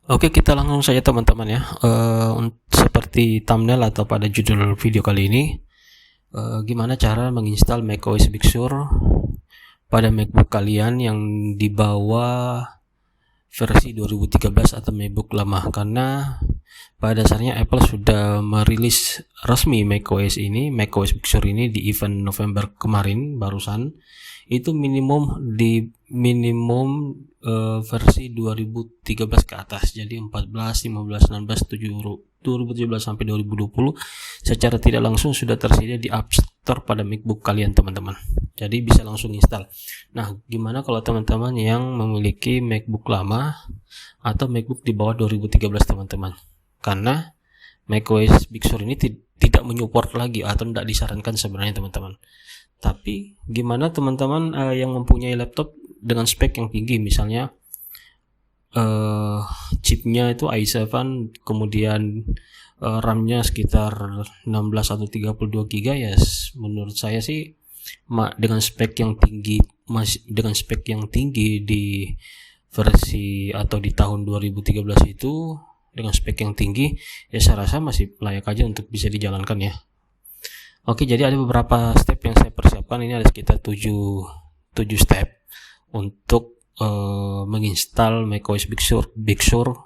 Oke, kita langsung saja teman-teman ya. Seperti thumbnail atau pada judul video kali ini, gimana cara menginstal macOS Big Sur pada MacBook kalian yang di bawah versi 2013 atau MacBook lama, karena pada dasarnya Apple sudah merilis resmi macOS Big Sur ini di event November kemarin barusan. Itu minimum versi 2013 ke atas, jadi 14, 15, 16, 2017 sampai 2020 secara tidak langsung sudah tersedia di App Store pada MacBook kalian teman-teman, jadi bisa langsung install. Nah, gimana kalau teman-teman yang memiliki MacBook lama atau MacBook di bawah 2013 teman-teman, karena macOS Big Sur ini tidak menyupport lagi atau tidak disarankan sebenarnya teman-teman. Tapi gimana teman-teman yang mempunyai laptop dengan spek yang tinggi, misalnya chipnya itu i7, kemudian RAM-nya sekitar 16 atau 32 GB, ya menurut saya sih dengan spek yang tinggi di versi atau di tahun 2013 itu, dengan spek yang tinggi, ya saya rasa masih layak aja untuk bisa dijalankan ya. Oke, jadi ada beberapa step yang saya persiapkan. Ini ada sekitar 7 step untuk menginstal macOS Big Sur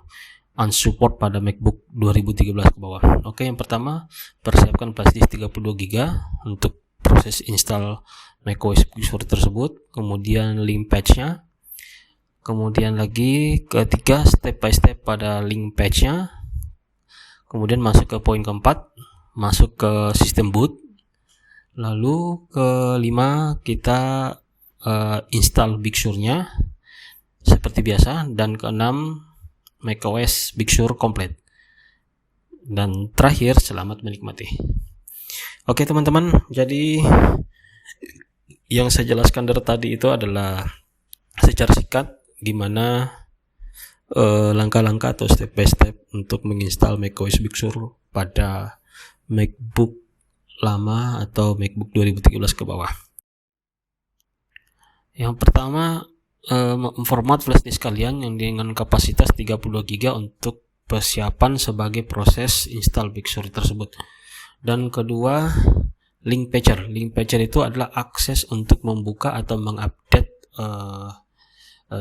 unsupport pada MacBook 2013 ke bawah. Oke, yang pertama, persiapkan flash disk 32 GB untuk proses install macOS Big Sur tersebut, kemudian link patch-nya, kemudian lagi ketiga, step by step pada link patch-nya, kemudian masuk ke poin keempat, masuk ke sistem boot, lalu kelima kita install Big Sur-nya seperti biasa, dan keenam macOS Big Sur komplit, dan terakhir selamat menikmati. Oke teman-teman, jadi yang saya jelaskan dari tadi itu adalah secara singkat gimana langkah-langkah atau step by step untuk menginstal macOS Big Sur pada MacBook lama atau MacBook 2013 ke bawah. Yang pertama, format flash disk kalian yang dengan kapasitas 32 GB untuk persiapan sebagai proses install Big Sur tersebut. Dan kedua, link patcher. Link patcher itu adalah akses untuk membuka atau mengupdate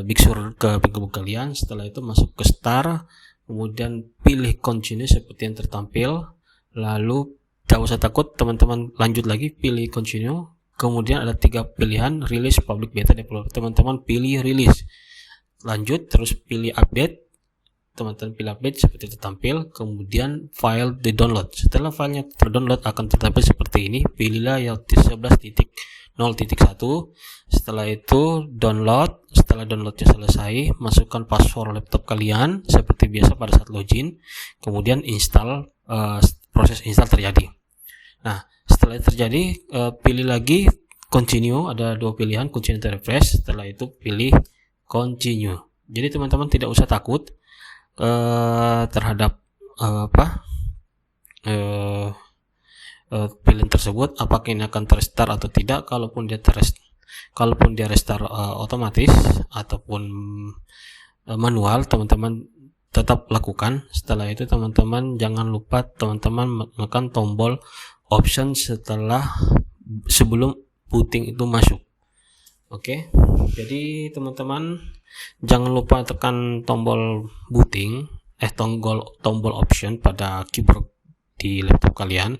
Big Sur ke MacBook kalian. Setelah itu masuk ke start, kemudian pilih continue seperti yang tertampil, lalu tak usah takut teman-teman, lanjut lagi, pilih continue, kemudian ada 3 pilihan, release, public, beta, developer. Teman-teman pilih release, lanjut, terus pilih update, teman-teman pilih update seperti tertampil, kemudian file di download. Setelah filenya terdownload akan tertampil seperti ini, pilihlah yang 11.0.1. Setelah itu download. Setelah downloadnya selesai, masukkan password laptop kalian seperti biasa pada saat login, kemudian install, proses install terjadi. Nah, setelah terjadi, pilih lagi continue, ada 2 pilihan, continue to refresh. Setelah itu pilih continue. Jadi teman-teman tidak usah takut terhadap pilihan tersebut, apakah ini akan terstart atau tidak. Kalaupun dia restart otomatis ataupun manual, teman-teman tetap lakukan. Setelah itu teman-teman jangan lupa teman-teman menekan tombol option sebelum booting itu masuk. Oke, jadi teman-teman jangan lupa tekan tombol booting, tombol option pada keyboard di laptop kalian.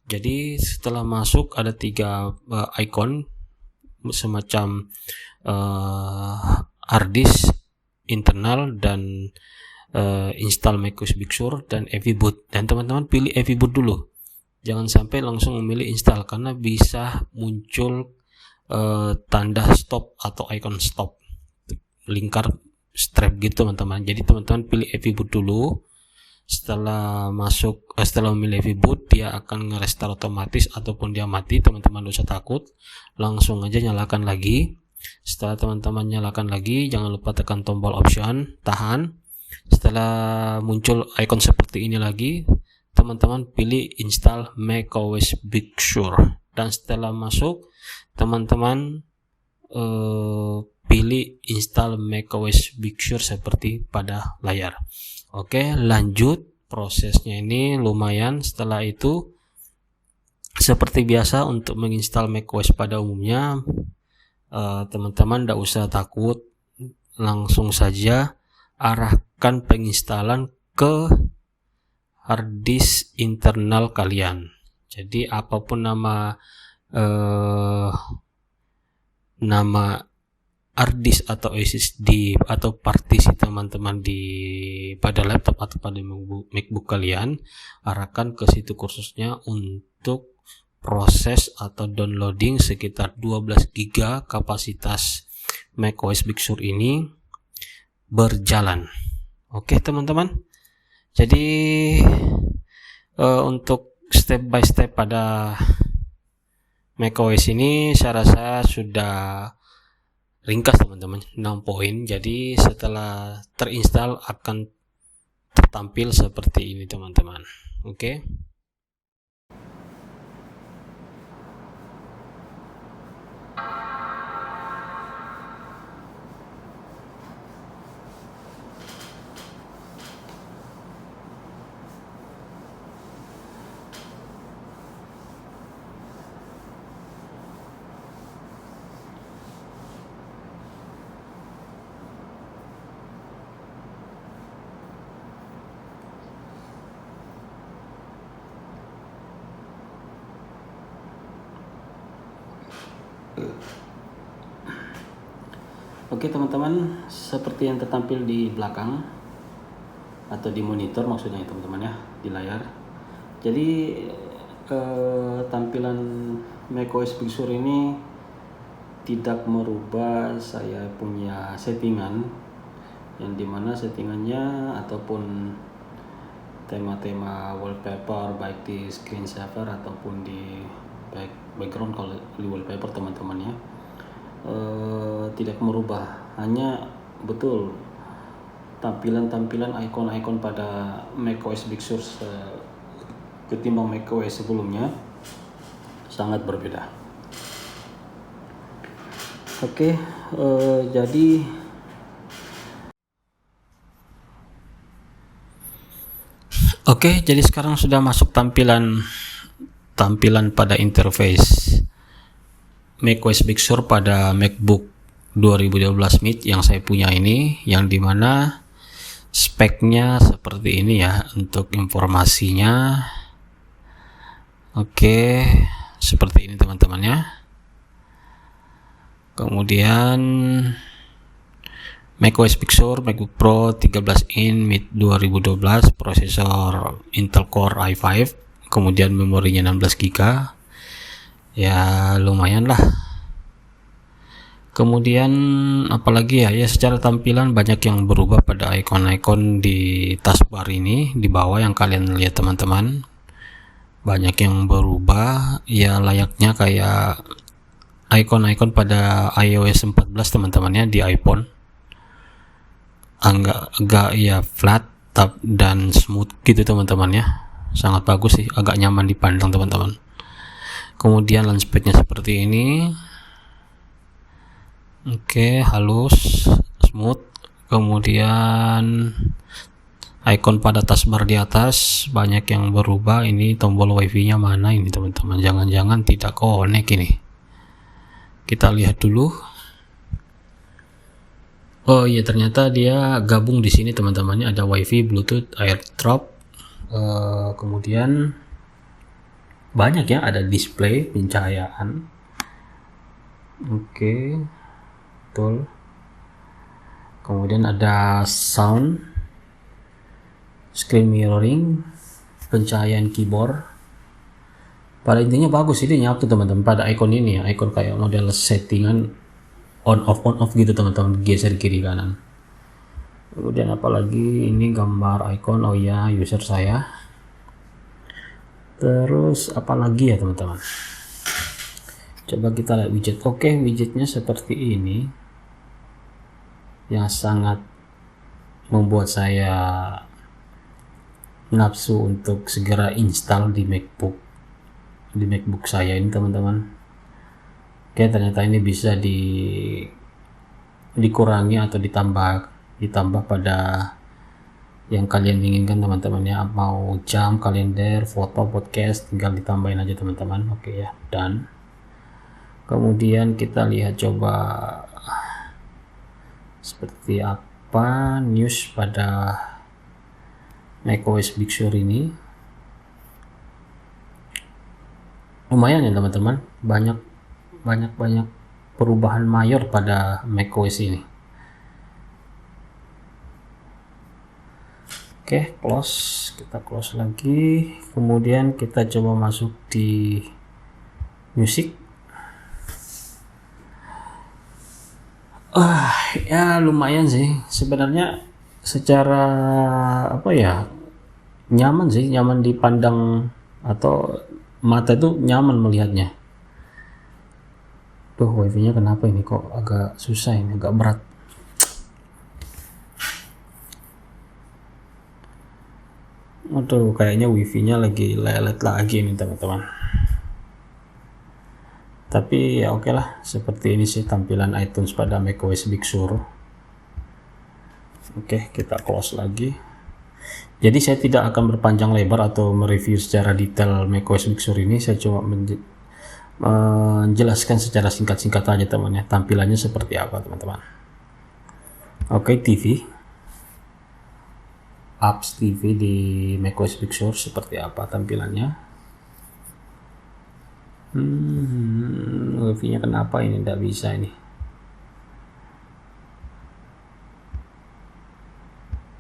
Jadi setelah masuk ada 3 icon semacam hard disk, internal, dan install macOS Big Sur dan AV boot. Dan teman-teman pilih AV boot dulu, jangan sampai langsung memilih install, karena bisa muncul tanda stop atau icon stop, lingkar strap gitu teman-teman. Jadi teman-teman pilih AV boot dulu. Setelah memilih AV boot, dia akan nge-restart otomatis ataupun dia mati. Teman-teman tidak usah takut, langsung aja nyalakan lagi. Setelah teman-teman nyalakan lagi, jangan lupa tekan tombol option, tahan. Setelah muncul icon seperti ini lagi, teman-teman pilih install macOS Big Sur, dan setelah masuk teman-teman pilih install macOS Big Sur seperti pada layar. Oke, lanjut. Prosesnya ini lumayan. Setelah itu seperti biasa untuk menginstal macOS pada umumnya, teman-teman tidak usah takut, langsung saja arahkan penginstalan ke harddisk internal kalian. Jadi apapun nama harddisk atau SSD atau partisi teman-teman pada laptop atau pada MacBook kalian, arahkan ke situ kursusnya untuk proses atau downloading sekitar 12 GB kapasitas macOS Big Sur ini berjalan. Oke teman-teman, jadi untuk step by step pada macOS ini saya rasa sudah ringkas teman-teman, 6 poin. Jadi setelah terinstall akan tertampil seperti ini teman-teman. Oke. Oke teman-teman, seperti yang tertampil di belakang atau di monitor maksudnya ya teman-teman ya, di layar. Jadi tampilan macOS Big Sur ini tidak merubah saya punya settingan, yang dimana settingannya ataupun tema-tema wallpaper baik di screensaver ataupun di background kalau di wallpaper teman-teman ya, tidak merubah, hanya betul tampilan-tampilan icon-icon pada macOS Big Sur ketimbang macOS sebelumnya sangat berbeda. Oke, jadi sekarang sudah masuk tampilan pada interface macOS Big Sur pada MacBook 2012 Mid yang saya punya ini, yang dimana speknya seperti ini ya untuk informasinya. Oke, seperti ini teman-teman ya. Kemudian macOS Big Sur MacBook Pro 13 in Mid 2012, prosesor Intel Core i5, kemudian memorinya 16 GB. Ya lumayan lah. Kemudian apalagi ya, secara tampilan banyak yang berubah pada icon-icon di taskbar ini di bawah yang kalian lihat teman-teman. Banyak yang berubah ya, layaknya kayak icon-icon pada iOS 14 teman-teman ya di iPhone. Agak ya flat dan smooth gitu teman-teman ya. Sangat bagus sih, agak nyaman dipandang teman-teman. Kemudian launchpadnya seperti ini. Oke, halus, smooth. Kemudian icon pada taskbar di atas banyak yang berubah. Ini tombol wifi nya mana ini teman-teman, jangan-jangan tidak connect ini. Kita lihat dulu. Oh iya, ternyata dia gabung di sini teman-teman. Ada wifi, bluetooth, airdrop. Kemudian banyak ya, ada display pencahayaan. Oke, betul. Kemudian ada sound, screen mirroring, pencahayaan keyboard. Pada intinya bagus, ini nyatu teman-teman pada icon ini ya, icon kayak model settingan on off gitu teman-teman, geser kiri kanan. Kemudian apalagi ini gambar icon, oh ya, user saya. Terus apalagi ya teman-teman, coba kita lihat widget. Oke, widgetnya seperti ini yang sangat membuat saya nafsu untuk segera install di MacBook saya ini teman-teman. Oke, ternyata ini bisa di dikurangi atau ditambah pada yang kalian inginkan teman-teman ya, mau jam, kalender, foto, podcast, tinggal ditambahin aja teman-teman. Oke ya, dan kemudian kita lihat coba seperti apa news pada macOS Big Sur ini. Lumayan ya teman-teman, banyak perubahan mayor pada macOS ini. Oke, kita close lagi, kemudian kita coba masuk di music. Ya lumayan sih sebenarnya, secara apa ya, nyaman sih, nyaman dipandang atau mata itu nyaman melihatnya. Tuh, wifi nya kenapa ini kok agak susah, ini agak berat. Aduh, kayaknya wifi nya lagi lelet lagi nih teman-teman. Tapi ya oke lah, seperti ini sih tampilan iTunes pada macOS Big Sur. Oke, kita close lagi. Jadi saya tidak akan berpanjang lebar atau mereview secara detail macOS Big Sur ini. Saya cuma menjelaskan secara singkat-singkat aja teman ya, tampilannya seperti apa teman-teman. Oke, apps TV di macOS Big Sur seperti apa tampilannya. Wifi nya kenapa ini tidak bisa ini?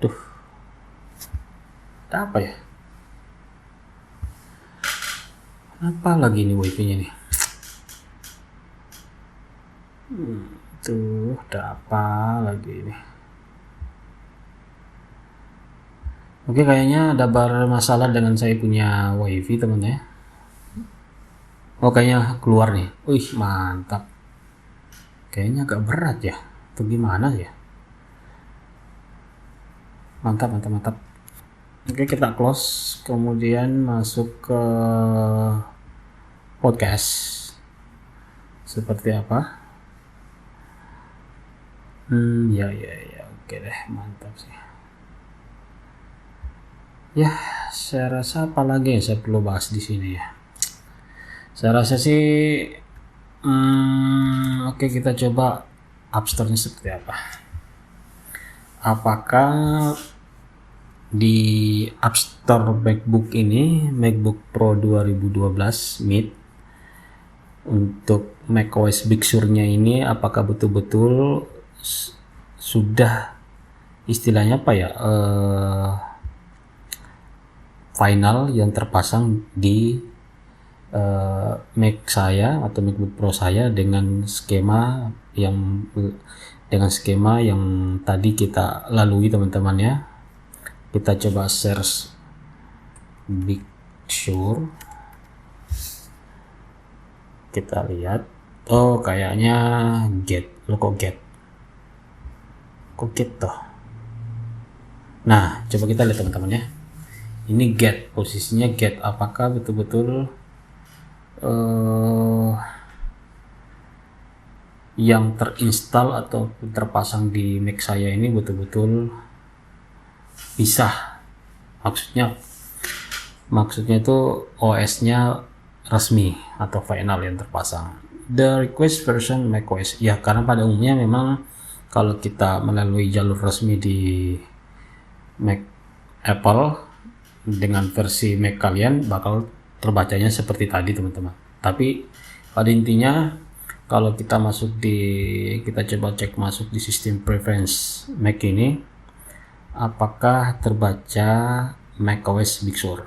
Tuh, apa ya? Apa lagi nih wifi nya nih? Tuh, ada apa lagi ini? Oke, kayaknya ada masalah dengan saya punya wifi teman ya. Oh, kayaknya keluar nih. Wih, mantap. Kayaknya agak berat ya, atau gimana ya? Mantap. Oke, kita close, kemudian masuk ke podcast. Seperti apa? Ya, oke deh, mantap sih. Ya, saya rasa apa lagi yang saya perlu bahas di sini ya? Saya rasa sih, oke, kita coba App Store-nya seperti apa. Apakah di App Store MacBook ini, MacBook Pro 2012 Mid untuk macOS Big Sur-nya ini, apakah betul-betul sudah istilahnya apa ya, final yang terpasang di Mac saya atau MacBook Pro saya dengan skema yang tadi kita lalui teman-teman ya. Kita coba search Big Sur, kita lihat. Oh, kayaknya get toh. Nah, coba kita lihat teman-teman ya. Ini get, posisinya get, apakah betul-betul yang terinstall atau terpasang di Mac saya ini betul-betul bisa, maksudnya itu OS-nya resmi atau final yang terpasang. The request version macOS ya, karena pada umumnya memang kalau kita melalui jalur resmi di Mac Apple dengan versi Mac kalian bakal terbacanya seperti tadi teman-teman. Tapi pada intinya kalau kita coba cek masuk di sistem preference Mac ini, apakah terbaca macOS Big Sur.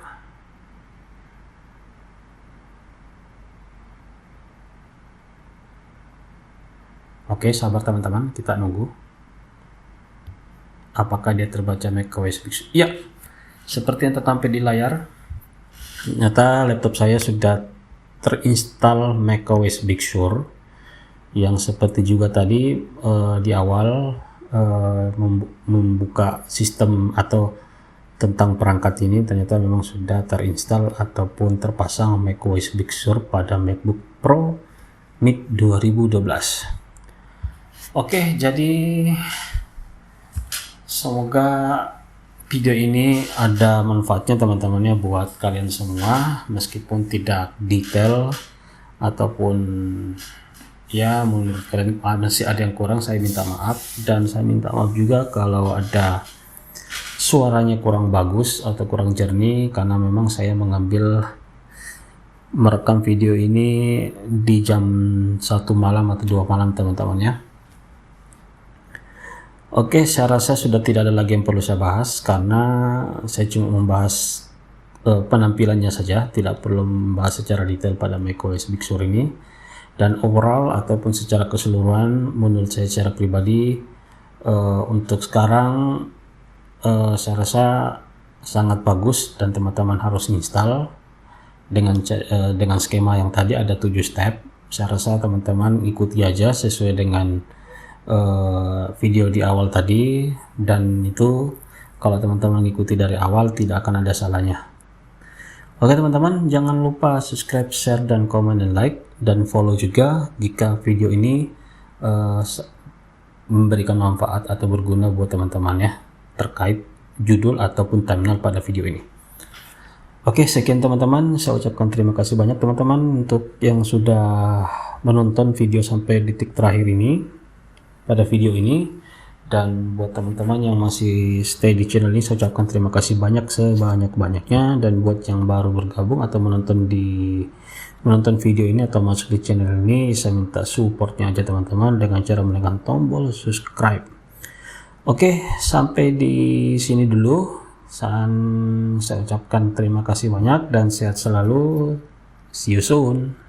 Oke, sabar teman-teman, kita nunggu apakah dia terbaca macOS Big Sur. Ya, seperti yang tertampil di layar, ternyata laptop saya sudah terinstall macOS Big Sur, yang seperti juga tadi di awal membuka sistem atau tentang perangkat ini, ternyata memang sudah terinstall ataupun terpasang macOS Big Sur pada MacBook Pro Mid 2012. Oke, jadi semoga video ini ada manfaatnya teman-temannya buat kalian semua, meskipun tidak detail ataupun ya menurut kalian masih ada yang kurang, saya minta maaf. Dan saya minta maaf juga kalau ada suaranya kurang bagus atau kurang jernih, karena memang saya merekam video ini di jam 1 malam atau 2 malam teman-teman ya. Oke, saya rasa sudah tidak ada lagi yang perlu saya bahas, karena saya cuma membahas penampilannya saja, tidak perlu membahas secara detail pada macOS Big Sur ini. Dan overall ataupun secara keseluruhan, menurut saya secara pribadi untuk sekarang saya rasa sangat bagus, dan teman-teman harus install dengan skema yang tadi ada 7 step. Saya rasa teman-teman ikuti aja sesuai dengan video di awal tadi, dan itu kalau teman-teman ikuti dari awal tidak akan ada salahnya. Oke teman-teman, jangan lupa subscribe, share, dan komen, dan like, dan follow juga jika video ini memberikan manfaat atau berguna buat teman-teman ya, terkait judul ataupun thumbnail pada video ini. Oke, sekian teman-teman, saya ucapkan terima kasih banyak teman-teman untuk yang sudah menonton video sampai detik terakhir ini pada video ini. Dan buat teman-teman yang masih stay di channel ini, saya ucapkan terima kasih banyak sebanyak-banyaknya. Dan buat yang baru bergabung atau menonton video ini atau masuk di channel ini, saya minta supportnya aja teman-teman dengan cara menekan tombol subscribe. Oke, sampai di sini dulu. Saya ucapkan terima kasih banyak dan sehat selalu. See you soon.